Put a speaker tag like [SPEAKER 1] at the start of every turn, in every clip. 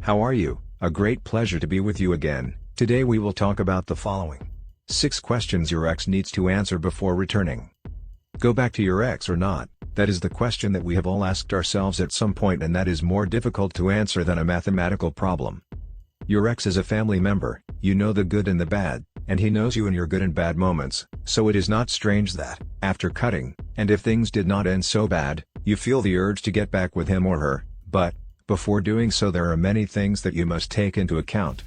[SPEAKER 1] How are you? A great pleasure to be with you again. Today we will talk about the following 6 questions your ex needs to answer before returning. Go back to your ex or not? That is the question that we have all asked ourselves at some point, and that is more difficult to answer than a mathematical problem. Your ex is a family member, you know the good and the bad, and he knows you in your good and bad moments, so it is not strange that, after cutting, and if things did not end so bad, you feel the urge to get back with him or her, but, before doing so there are many things that you must take into account.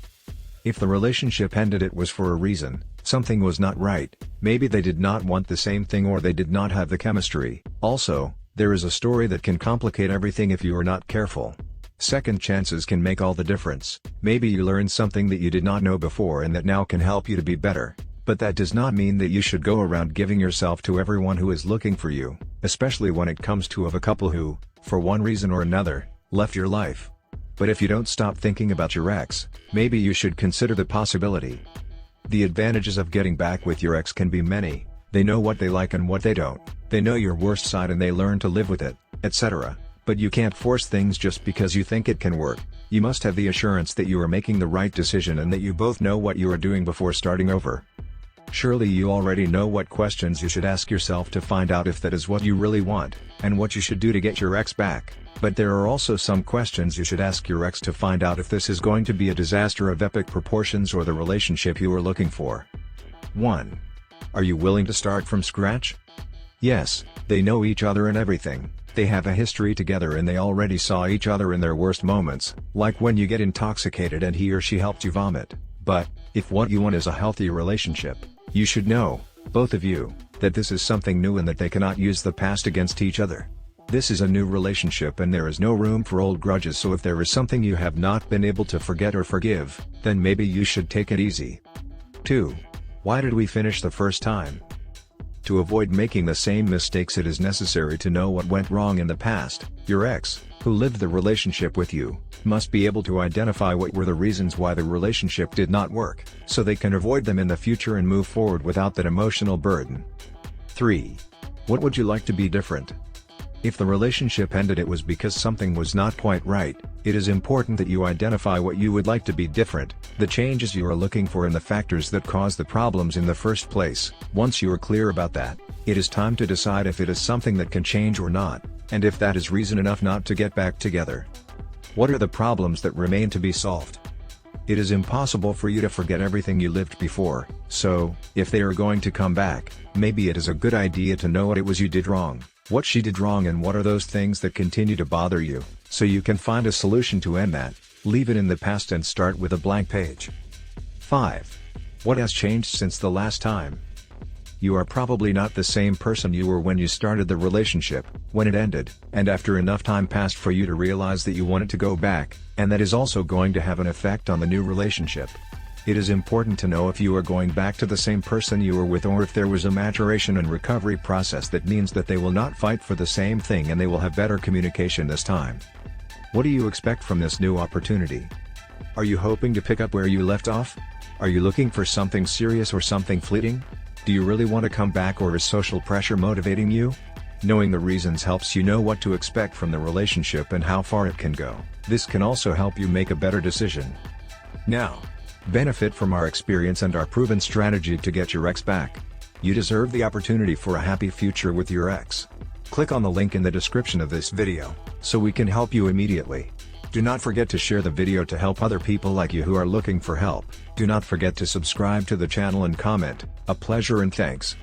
[SPEAKER 1] If the relationship ended, it was for a reason. Something was not right, maybe they did not want the same thing or they did not have the chemistry. Also, there is a story that can complicate everything if you are not careful. Second chances can make all the difference. Maybe you learned something that you did not know before and that now can help you to be better. But that does not mean that you should go around giving yourself to everyone who is looking for you, especially when it comes to a couple who, for one reason or another, left your life. But if you don't stop thinking about your ex, maybe you should consider the possibility. The advantages of getting back with your ex can be many. They know what they like and what they don't, they know your worst side and they learn to live with it, etc. But you can't force things just because you think it can work. You must have the assurance that you are making the right decision and that you both know what you are doing before starting over. Surely you already know what questions you should ask yourself to find out if that is what you really want, and what you should do to get your ex back. But there are also some questions you should ask your ex to find out if this is going to be a disaster of epic proportions or the relationship you are looking for. 1. Are you willing to start from scratch? Yes, they know each other and everything. They have a history together and they already saw each other in their worst moments, like when you get intoxicated and he or she helped you vomit. But, if what you want is a healthy relationship, you should know, both of you, that this is something new and that they cannot use the past against each other. This is a new relationship and there is no room for old grudges, so if there is something you have not been able to forget or forgive, then maybe you should take it easy. 2. Why did we finish the first time? To avoid making the same mistakes, it is necessary to know what went wrong in the past. Your ex, who lived the relationship with you, must be able to identify what were the reasons why the relationship did not work, so they can avoid them in the future and move forward without that emotional burden. 3. What would you like to be different? If the relationship ended, it was because something was not quite right. It is important that you identify what you would like to be different, the changes you are looking for and the factors that caused the problems in the first place. Once you are clear about that, it is time to decide if it is something that can change or not, and if that is reason enough not to get back together. What are the problems that remain to be solved? It is impossible for you to forget everything you lived before, so, if they are going to come back, maybe it is a good idea to know what it was you did wrong, what she did wrong, and what are those things that continue to bother you, so you can find a solution to end that. Leave it in the past and start with a blank page. 5. What has changed since the last time? You are probably not the same person you were when you started the relationship, when it ended, and after enough time passed for you to realize that you wanted to go back, and that is also going to have an effect on the new relationship. It is important to know if you are going back to the same person you were with, or if there was a maturation and recovery process that means that they will not fight for the same thing and they will have better communication this time. What do you expect from this new opportunity? Are you hoping to pick up where you left off? Are you looking for something serious or something fleeting? Do you really want to come back, or is social pressure motivating you? Knowing the reasons helps you know what to expect from the relationship and how far it can go. This can also help you make a better decision. Now, benefit from our experience and our proven strategy to get your ex back. You deserve the opportunity for a happy future with your ex. Click on the link in the description of this video, so we can help you immediately. Do not forget to share the video to help other people like you who are looking for help. Do not forget to subscribe to the channel and comment. A pleasure and thanks.